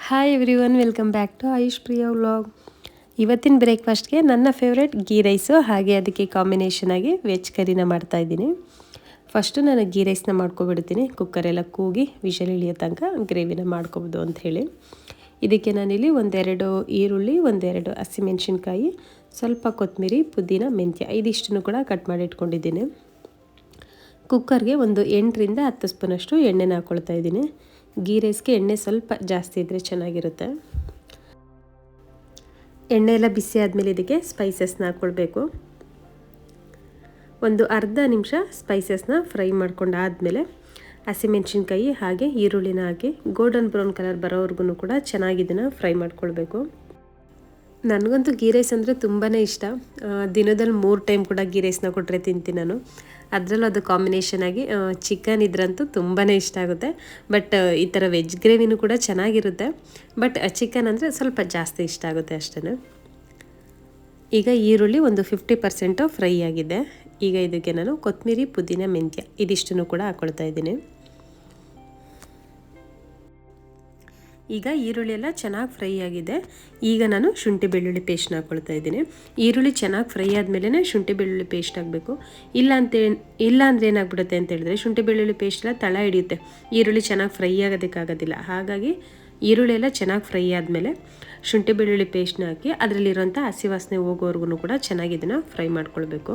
Hi everyone, welcome back to Ayush Priya vlog. ಇವತ್ತಿನ ಬ್ರೇಕ್ಫಾಸ್ಟ್ಗೆ ನನ್ನ ಫೇವ್ರೆಟ್ ಗೀ ರೈಸು, ಹಾಗೆ ಅದಕ್ಕೆ ಕಾಂಬಿನೇಷನ್ ಆಗಿ ವೆಜ್ ಕರಿನ ಮಾಡ್ತಾಯಿದ್ದೀನಿ. ಫಸ್ಟು ನಾನು ಗೀ ರೈಸ್ನ ಮಾಡ್ಕೊಬಿಡ್ತೀನಿ. ಕುಕ್ಕರೆಲ್ಲ ಕೂಗಿ ವಿಷಲ್ ಇಳಿಯೋ ತನಕ ಗ್ರೇವಿನ ಮಾಡ್ಕೊಬೋದು ಅಂಥೇಳಿ. ಇದಕ್ಕೆ ನಾನಿಲ್ಲಿ ಒಂದೆರಡು ಈರುಳ್ಳಿ, ಒಂದೆರಡು ಹಸಿಮೆಣ್ಸಿನ್ಕಾಯಿ, ಸ್ವಲ್ಪ ಕೊತ್ತಂಬರಿ, ಪುದೀನ, ಮೆಂತ್ಯ ಇದಿಷ್ಟನ್ನು ಕೂಡ ಕಟ್ ಮಾಡಿ ಇಟ್ಕೊಂಡಿದ್ದೀನಿ. ಕುಕ್ಕರ್ಗೆ ಒಂದು 8ರಿಂದ 10 ಸ್ಪೂನಷ್ಟು ಎಣ್ಣೆನ ಹಾಕ್ಕೊಳ್ತಾ ಇದ್ದೀನಿ. ಗೀ ರೈಸ್ಗೆ ಎಣ್ಣೆ ಸ್ವಲ್ಪ ಜಾಸ್ತಿ ಇದ್ದರೆ ಚೆನ್ನಾಗಿರುತ್ತೆ. ಎಣ್ಣೆ ಎಲ್ಲ ಬಿಸಿ ಆದಮೇಲೆ ಇದಕ್ಕೆ ಸ್ಪೈಸಸ್ನ ಹಾಕ್ಕೊಳ್ಬೇಕು. ಒಂದು ಅರ್ಧ ನಿಮಿಷ ಸ್ಪೈಸಸ್ನ ಫ್ರೈ ಮಾಡ್ಕೊಂಡಾದಮೇಲೆ ಹಸಿಮೆಣ್ಸಿನ್ಕಾಯಿ ಹಾಗೆ ಈರುಳ್ಳಿನ ಹಾಕಿ ಗೋಲ್ಡನ್ ಬ್ರೌನ್ ಕಲರ್ ಬರೋವರೆಗೂ ಕೂಡ ಚೆನ್ನಾಗಿ ಇದನ್ನು ಫ್ರೈ ಮಾಡ್ಕೊಳ್ಬೇಕು. ನನಗಂತೂ ಗೀ ರೈಸ್ ಅಂದರೆ ತುಂಬಾ ಇಷ್ಟ. ದಿನದಲ್ಲಿ 3 ಟೈಮ್ ಕೂಡ ಗೀ ರೈಸ್ನ ಕೊಟ್ಟರೆ ತಿಂತೀನಿ ನಾನು. ಅದರಲ್ಲೂ ಅದು ಕಾಂಬಿನೇಷನ್ ಆಗಿ ಚಿಕನ್ ಇದ್ರಂತೂ ತುಂಬಾ ಇಷ್ಟ ಆಗುತ್ತೆ. ಬಟ್ ಈ ಥರ ವೆಜ್ ಗ್ರೇವಿನೂ ಕೂಡ ಚೆನ್ನಾಗಿರುತ್ತೆ. ಬಟ್ ಚಿಕನ್ ಅಂದರೆ ಸ್ವಲ್ಪ ಜಾಸ್ತಿ ಇಷ್ಟ ಆಗುತ್ತೆ ಅಷ್ಟೇ. ಈಗ ಈರುಳ್ಳಿ ಒಂದು 50% ಫ್ರೈ ಆಗಿದೆ. ಈಗ ಇದಕ್ಕೆ ನಾನು ಕೊತ್ತಂಬರಿ, ಪುದೀನ, ಮೆಂತ್ಯ ಇದಿಷ್ಟನ್ನು ಕೂಡ ಹಾಕ್ಕೊಳ್ತಾ ಇದ್ದೀನಿ. ಈಗ ಈರುಳ್ಳಿ ಎಲ್ಲ ಚೆನ್ನಾಗಿ ಫ್ರೈ ಆಗಿದೆ. ಈಗ ನಾನು ಶುಂಠಿ ಬೆಳ್ಳುಳ್ಳಿ ಪೇಸ್ಟ್ನ ಹಾಕ್ಕೊಳ್ತಾ ಇದ್ದೀನಿ. ಈರುಳ್ಳಿ ಚೆನ್ನಾಗಿ ಫ್ರೈ ಆದಮೇಲೆ ಶುಂಠಿ ಬೆಳ್ಳುಳ್ಳಿ ಪೇಸ್ಟ್ ಹಾಕಬೇಕು. ಇಲ್ಲ ಅಂದರೆ ಏನಾಗ್ಬಿಡುತ್ತೆ ಅಂತ ಹೇಳಿದ್ರೆ ಶುಂಠಿ ಬೆಳ್ಳುಳ್ಳಿ ಪೇಸ್ಟ್ ಎಲ್ಲ ತಳ ಹಿಡಿಯುತ್ತೆ, ಈರುಳ್ಳಿ ಚೆನ್ನಾಗಿ ಫ್ರೈ ಆಗೋದಕ್ಕಾಗೋದಿಲ್ಲ. ಹಾಗಾಗಿ ಈರುಳ್ಳಿ ಎಲ್ಲ ಚೆನ್ನಾಗಿ ಫ್ರೈ ಆದಮೇಲೆ ಶುಂಠಿ ಬೆಳ್ಳುಳ್ಳಿ ಪೇಸ್ಟ್ನ ಹಾಕಿ ಅದರಲ್ಲಿರೋಂಥ ಹಸಿ ವಾಸನೆ ಹೋಗೋವರೆಗೂ ಕೂಡ ಚೆನ್ನಾಗಿ ಇದನ್ನು ಫ್ರೈ ಮಾಡ್ಕೊಳ್ಬೇಕು.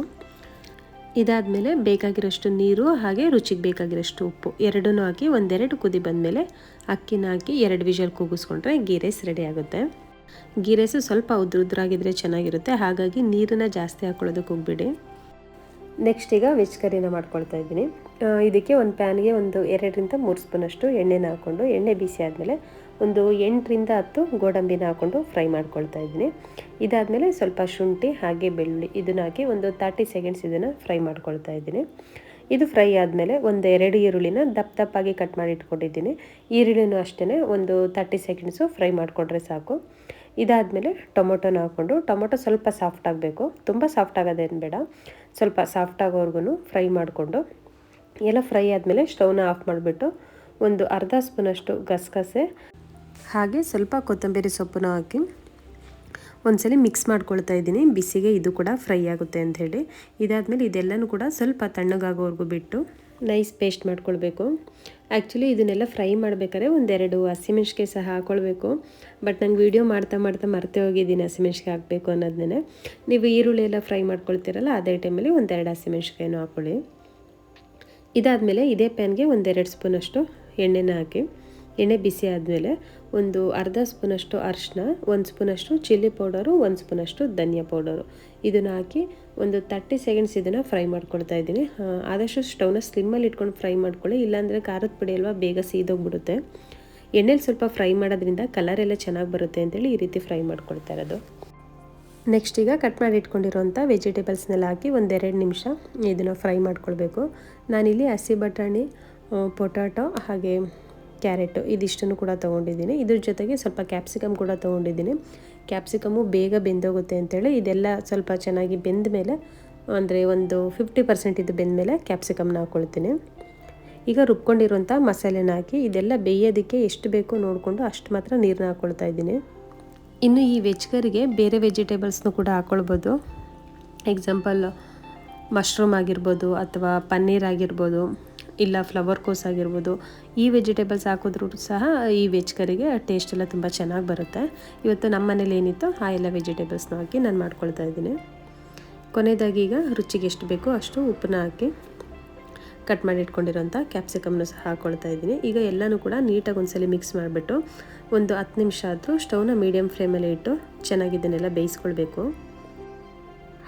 ಇದಾದಮೇಲೆ ಬೇಕಾಗಿರೋಷ್ಟು ನೀರು ಹಾಗೆ ರುಚಿಗೆ ಬೇಕಾಗಿರೋಷ್ಟು ಉಪ್ಪು ಎರಡನ್ನೂ ಹಾಕಿ ಒಂದೆರಡು ಕುದಿ ಬಂದಮೇಲೆ ಅಕ್ಕಿನ ಹಾಕಿ 2 ವಿಷಲ್ ಕೂಗಿಸ್ಕೊಂಡ್ರೆ ಗೀ ರೈಸ್ ರೆಡಿ ಆಗುತ್ತೆ. ಗೀ ರೈಸು ಸ್ವಲ್ಪ ಉದ್ರಾಗಿದ್ದರೆ ಚೆನ್ನಾಗಿರುತ್ತೆ. ಹಾಗಾಗಿ ನೀರನ್ನು ಜಾಸ್ತಿ ಹಾಕ್ಕೊಳ್ಳೋದಕ್ಕೆ ಹೋಗ್ಬೇಡಿ. ನೆಕ್ಸ್ಟ್ ಈಗ ವೆಜ್ ಕರಿನ ಮಾಡ್ಕೊಳ್ತಾ ಇದ್ದೀನಿ. ಇದಕ್ಕೆ ಒಂದು ಪ್ಯಾನ್ಗೆ ಒಂದು 2ರಿಂದ 3 ಸ್ಪೂನಷ್ಟು ಎಣ್ಣೆನ ಹಾಕ್ಕೊಂಡು ಎಣ್ಣೆ ಬಿಸಿ ಆದಮೇಲೆ ಒಂದು 8ರಿಂದ 10 ಗೋಡಂಬಿನ ಹಾಕ್ಕೊಂಡು ಫ್ರೈ ಮಾಡ್ಕೊಳ್ತಾ ಇದ್ದೀನಿ. ಇದಾದಮೇಲೆ ಸ್ವಲ್ಪ ಶುಂಠಿ ಹಾಗೆ ಬೆಳ್ಳುಳ್ಳಿ ಇದನ್ನು ಹಾಕಿ ಒಂದು 30 ಸೆಕೆಂಡ್ಸ್ ಇದನ್ನು ಫ್ರೈ ಮಾಡ್ಕೊಳ್ತಾ ಇದ್ದೀನಿ. ಇದು ಫ್ರೈ ಆದಮೇಲೆ ಒಂದು 2 ಈರುಳ್ಳಿನ ದಪ್ಪಾಗಿ ಕಟ್ ಮಾಡಿ ಇಟ್ಕೊಂಡಿದ್ದೀನಿ. ಈರುಳ್ಳಿನೂ ಅಷ್ಟೇ ಒಂದು 30 ಸೆಕೆಂಡ್ಸು ಫ್ರೈ ಮಾಡಿಕೊಂಡ್ರೆ ಸಾಕು. ಇದಾದಮೇಲೆ ಟೊಮೊಟೊನ ಹಾಕ್ಕೊಂಡು ಟೊಮೊಟೊ ಸ್ವಲ್ಪ ಸಾಫ್ಟ್ ಆಗಬೇಕು, ತುಂಬ ಸಾಫ್ಟ್ ಆಗೋದೇನು ಬೇಡ, ಸ್ವಲ್ಪ ಸಾಫ್ಟ್ ಆಗೋವರೆಗೂ ಫ್ರೈ ಮಾಡಿಕೊಂಡು ಎಲ್ಲ ಫ್ರೈ ಆದಮೇಲೆ ಸ್ಟವ್ನ ಆಫ್ ಮಾಡಿಬಿಟ್ಟು ಒಂದು ಅರ್ಧ ಸ್ಪೂನಷ್ಟು ಗಸಗಸೆ ಹಾಗೆ ಸ್ವಲ್ಪ ಕೊತ್ತಂಬರಿ ಸೊಪ್ಪನ್ನ ಹಾಕಿ ಒಂದ್ಸಲ ಮಿಕ್ಸ್ ಮಾಡ್ಕೊಳ್ತಾ ಇದ್ದೀನಿ. ಬಿಸಿಗೆ ಇದು ಕೂಡ ಫ್ರೈ ಆಗುತ್ತೆ ಅಂಥೇಳಿ. ಇದಾದಮೇಲೆ ಇದೆಲ್ಲನೂ ಕೂಡ ಸ್ವಲ್ಪ ತಣ್ಣಗಾಗೋವರೆಗೂ ಬಿಟ್ಟು ನೈಸ್ ಪೇಸ್ಟ್ ಮಾಡ್ಕೊಳ್ಬೇಕು. ಆ್ಯಕ್ಚುಲಿ ಇದನ್ನೆಲ್ಲ ಫ್ರೈ ಮಾಡಬೇಕಾದ್ರೆ 1-2 ಹಸಿಮೆಣ್ಸಿಕಾಯಿ ಸಹ ಹಾಕ್ಕೊಳ್ಬೇಕು. ಬಟ್ ನಂಗೆ ವೀಡಿಯೋ ಮಾಡ್ತಾ ಮರ್ತೇ ಹೋಗಿದ್ದೀನಿ ಹಸಿಮೆಣ್ಸಿಕಾಯಿ ಹಾಕಬೇಕು ಅನ್ನೋದನ್ನೇ. ನೀವು ಈರುಳ್ಳಿ ಎಲ್ಲ ಫ್ರೈ ಮಾಡ್ಕೊಳ್ತೀರಲ್ಲ ಅದೇ ಟೈಮಲ್ಲಿ 1-2 ಹಸಿಮೆಣ್ಸಿಕಾಯಿನೂ ಹಾಕ್ಕೊಳ್ಳಿ. ಇದಾದಮೇಲೆ ಇದೇ ಪ್ಯಾನ್ಗೆ 1-2 ಸ್ಪೂನಷ್ಟು ಎಣ್ಣೆನ ಹಾಕಿ ಎಣ್ಣೆ ಬಿಸಿ ಆದಮೇಲೆ ಒಂದು ಅರ್ಧ ಸ್ಪೂನಷ್ಟು ಅರಿಶಿನ, 1 ಸ್ಪೂನಷ್ಟು ಚಿಲ್ಲಿ ಪೌಡರು, 1 ಸ್ಪೂನಷ್ಟು ಧನಿಯಾ ಪೌಡರು ಇದನ್ನು ಹಾಕಿ ಒಂದು 30 ಸೆಕೆಂಡ್ಸ್ ಇದನ್ನು ಫ್ರೈ ಮಾಡ್ಕೊಳ್ತಾ ಇದ್ದೀನಿ. ಆದಷ್ಟು ಸ್ಟವ್ನ ಸ್ಲಿಮ್ಮಲ್ಲಿ ಇಟ್ಕೊಂಡು ಫ್ರೈ ಮಾಡ್ಕೊಳ್ಳಿ, ಇಲ್ಲಾಂದರೆ ಖಾರದ ಪುಡಿ ಅಲ್ವಾ ಬೇಗ ಸೀದೋಗ್ಬಿಡುತ್ತೆ. ಎಣ್ಣೆಲಿ ಸ್ವಲ್ಪ ಫ್ರೈ ಮಾಡೋದ್ರಿಂದ ಕಲರ್ ಎಲ್ಲ ಚೆನ್ನಾಗಿ ಬರುತ್ತೆ ಅಂತೇಳಿ ಈ ರೀತಿ ಫ್ರೈ ಮಾಡ್ಕೊಳ್ತಾ ಇರೋದು. ನೆಕ್ಸ್ಟ್ ಈಗ ಕಟ್ ಮಾಡಿ ಇಟ್ಕೊಂಡಿರೋಂಥ ವೆಜಿಟೇಬಲ್ಸ್ನೆಲ್ಲ ಹಾಕಿ 1-2 ನಿಮಿಷ ಇದನ್ನು ಫ್ರೈ ಮಾಡ್ಕೊಳ್ಬೇಕು. ನಾನಿಲ್ಲಿ ಹಸಿ ಬಟಾಣಿ, ಪೊಟ್ಯಾಟೊ ಹಾಗೆ ಕ್ಯಾರೆಟು ಇದಿಷ್ಟನ್ನು ಕೂಡ ತೊಗೊಂಡಿದ್ದೀನಿ. ಇದ್ರ ಜೊತೆಗೆ ಸ್ವಲ್ಪ ಕ್ಯಾಪ್ಸಿಕಮ್ ಕೂಡ ತೊಗೊಂಡಿದ್ದೀನಿ. ಕ್ಯಾಪ್ಸಿಕಮ್ಮು ಬೇಗ ಬೆಂದೋಗುತ್ತೆ ಅಂತೇಳಿ ಇದೆಲ್ಲ ಸ್ವಲ್ಪ ಚೆನ್ನಾಗಿ ಬೆಂದ ಮೇಲೆ ಅಂದರೆ ಒಂದು 50% ಇದು ಬೆಂದಮೇಲೆ ಕ್ಯಾಪ್ಸಿಕಮ್ನ ಹಾಕ್ಕೊಳ್ತೀನಿ. ಈಗ ರುಬ್ಕೊಂಡಿರೋಂಥ ಮಸಾಲೆನ ಹಾಕಿ ಇದೆಲ್ಲ ಬೇಯೋದಕ್ಕೆ ಎಷ್ಟು ಬೇಕೋ ನೋಡಿಕೊಂಡು ಅಷ್ಟು ಮಾತ್ರ ನೀರನ್ನ ಹಾಕ್ಕೊಳ್ತಾ ಇದ್ದೀನಿ. ಇನ್ನು ಈ ವೆಜ್ ಕರಿಗೆ ಬೇರೆ ವೆಜಿಟೇಬಲ್ಸ್ನೂ ಕೂಡ ಹಾಕ್ಕೊಳ್ಬೋದು. ಎಕ್ಸಾಂಪಲ್ ಮಶ್ರೂಮ್ ಆಗಿರ್ಬೋದು ಅಥವಾ ಪನ್ನೀರ್ ಆಗಿರ್ಬೋದು, ಇಲ್ಲ ಫ್ಲವರ್ ಕೋಸ್ ಆಗಿರ್ಬೋದು. ಈ ವೆಜಿಟೇಬಲ್ಸ್ ಹಾಕಿದ್ರೂ ಸಹ ಈ ವೆಜ್ ಕರಿಗೆ ಟೇಸ್ಟ್ ಎಲ್ಲ ತುಂಬ ಚೆನ್ನಾಗಿ ಬರುತ್ತೆ. ಇವತ್ತು ನಮ್ಮ ಮನೇಲಿ ಏನಿತ್ತು ಆ ಎಲ್ಲ ವೆಜಿಟೇಬಲ್ಸ್ನ ಹಾಕಿ ನಾನು ಮಾಡ್ಕೊಳ್ತಾ ಇದ್ದೀನಿ. ಕೊನೆಯದಾಗಿ ಈಗ ರುಚಿಗೆ ಎಷ್ಟು ಬೇಕೋ ಅಷ್ಟು ಉಪ್ಪನ್ನ ಹಾಕಿ ಕಟ್ ಮಾಡಿ ಇಟ್ಕೊಂಡಿರೋಂಥ ಕ್ಯಾಪ್ಸಿಕಮ್ನ ಸಹ ಹಾಕ್ಕೊಳ್ತಾ ಇದ್ದೀನಿ. ಈಗ ಎಲ್ಲನೂ ಕೂಡ ನೀಟಾಗಿ ಒಂದ್ಸಲ ಮಿಕ್ಸ್ ಮಾಡಿಬಿಟ್ಟು ಒಂದು 10 ನಿಮಿಷ ಆದರೂ ಸ್ಟವ್ನ ಮೀಡಿಯಮ್ ಫ್ಲೇಮಲ್ಲಿ ಇಟ್ಟು ಚೆನ್ನಾಗಿ ಇದನ್ನೆಲ್ಲ ಬೇಯಿಸ್ಕೊಳ್ಬೇಕು.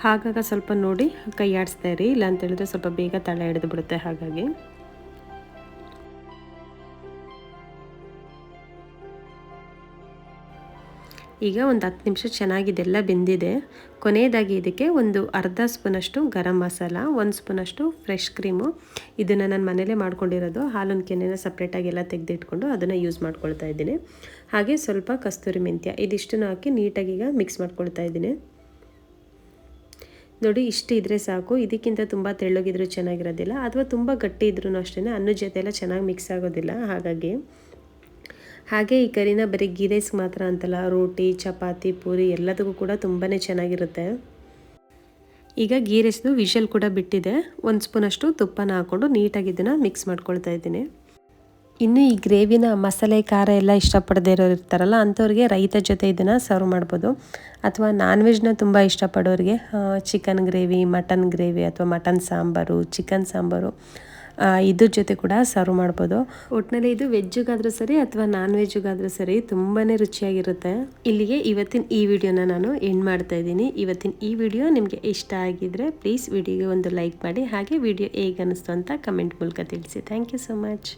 ಹಾಗಾಗಿ ಸ್ವಲ್ಪ ನೋಡಿ ಕೈ ಆಡಿಸ್ತಾ ಇರಿ, ಇಲ್ಲ ಅಂತೇಳಿದ್ರೆ ಸ್ವಲ್ಪ ಬೇಗ ತಳ ಹಿಡಿದು ಬಿಡುತ್ತೆ. ಹಾಗಾಗಿ ಈಗ ಒಂದು 10 ನಿಮಿಷ ಚೆನ್ನಾಗಿದೆಲ್ಲ ಬೆಂದಿದೆ. ಕೊನೆಯದಾಗಿ ಇದಕ್ಕೆ ಒಂದು ಅರ್ಧ ಸ್ಪೂನಷ್ಟು ಗರಂ ಮಸಾಲ, 1 ಸ್ಪೂನಷ್ಟು ಫ್ರೆಶ್ ಕ್ರೀಮು, ಇದನ್ನು ನಾನು ಮನೇಲೇ ಮಾಡ್ಕೊಂಡಿರೋದು, ಹಾಲಿನ ಕೆನೆನ ಸಪ್ರೇಟಾಗಿ ಎಲ್ಲ ತೆಗೆದಿಟ್ಕೊಂಡು ಅದನ್ನು ಯೂಸ್ ಮಾಡ್ಕೊಳ್ತಾ ಇದ್ದೀನಿ. ಹಾಗೆ ಸ್ವಲ್ಪ ಕಸ್ತೂರಿ ಮೆಂತ್ಯ ಇದಿಷ್ಟನ್ನು ಹಾಕಿ ನೀಟಾಗಿ ಈಗ ಮಿಕ್ಸ್ ಮಾಡ್ಕೊಳ್ತಾ ಇದ್ದೀನಿ. ನೋಡಿ, ಇಷ್ಟು ಇದ್ದರೆ ಸಾಕು. ಇದಕ್ಕಿಂತ ತುಂಬ ತೆಳ್ಳಗಿದ್ರೂ ಚೆನ್ನಾಗಿರೋದಿಲ್ಲ, ಅಥವಾ ತುಂಬ ಗಟ್ಟಿ ಇದ್ರೂ ಅಷ್ಟೇ ಅನ್ನದ ಜೊತೆ ಎಲ್ಲ ಚೆನ್ನಾಗಿ ಮಿಕ್ಸ್ ಆಗೋದಿಲ್ಲ. ಹಾಗಾಗಿ ಹಾಗೆ ಈ ಕರಿನ ಬರೀ ಗೀ ರೈಸ್ಗೆ ಮಾತ್ರ ಅಂತಲ್ಲ, ರೋಟಿ, ಚಪಾತಿ, ಪೂರಿ ಎಲ್ಲದಕ್ಕೂ ಕೂಡ ತುಂಬಾ ಚೆನ್ನಾಗಿರುತ್ತೆ. ಈಗ ಗೀ ರೈಸ್ದು ವಿಷಲ್ ಕೂಡ ಬಿಟ್ಟಿದೆ. 1 ಸ್ಪೂನಷ್ಟು ತುಪ್ಪನ ಹಾಕ್ಕೊಂಡು ನೀಟಾಗಿ ಇದನ್ನು ಮಿಕ್ಸ್ ಮಾಡ್ಕೊಳ್ತಾ ಇದ್ದೀನಿ. ಇನ್ನು ಈ ಗ್ರೇವಿನ ಮಸಾಲೆ ಖಾರ ಎಲ್ಲ ಇಷ್ಟಪಡದೇ ಇರೋರು ಇರ್ತಾರಲ್ಲ, ಅಂಥವ್ರಿಗೆ ರೈತ ಜೊತೆ ಇದನ್ನು ಸರ್ವ್ ಮಾಡ್ಬೋದು. ಅಥವಾ ನಾನ್ ವೆಜ್ನ ತುಂಬ ಇಷ್ಟಪಡೋರಿಗೆ ಚಿಕನ್ ಗ್ರೇವಿ, ಮಟನ್ ಗ್ರೇವಿ ಅಥವಾ ಮಟನ್ ಸಾಂಬಾರು, ಚಿಕನ್ ಸಾಂಬಾರು ಇದ್ರ ಜೊತೆ ಕೂಡ ಸರ್ವ್ ಮಾಡ್ಬೋದು. ಒಟ್ಟಿನಲ್ಲಿ ಇದು ವೆಜ್ಜಿಗಾದರೂ ಸರಿ ಅಥವಾ ನಾನ್ ವೆಜ್ಜಿಗಾದರೂ ಸರಿ ತುಂಬಾ ರುಚಿಯಾಗಿರುತ್ತೆ. ಇಲ್ಲಿಗೆ ಇವತ್ತಿನ ಈ ವಿಡಿಯೋನ ನಾನು ಎಂಡ್ ಮಾಡ್ತಾ ಇದ್ದೀನಿ. ಇವತ್ತಿನ ಈ ವಿಡಿಯೋ ನಿಮಗೆ ಇಷ್ಟ ಆಗಿದ್ರೆ ಪ್ಲೀಸ್ ವಿಡಿಯೋಗೆ ಒಂದು ಲೈಕ್ ಮಾಡಿ, ಹಾಗೆ ವಿಡಿಯೋ ಹೇಗೆ ಅನ್ನಿಸ್ತು ಅಂತ ಕಮೆಂಟ್ ಮೂಲಕ ತಿಳಿಸಿ. Thank you so much.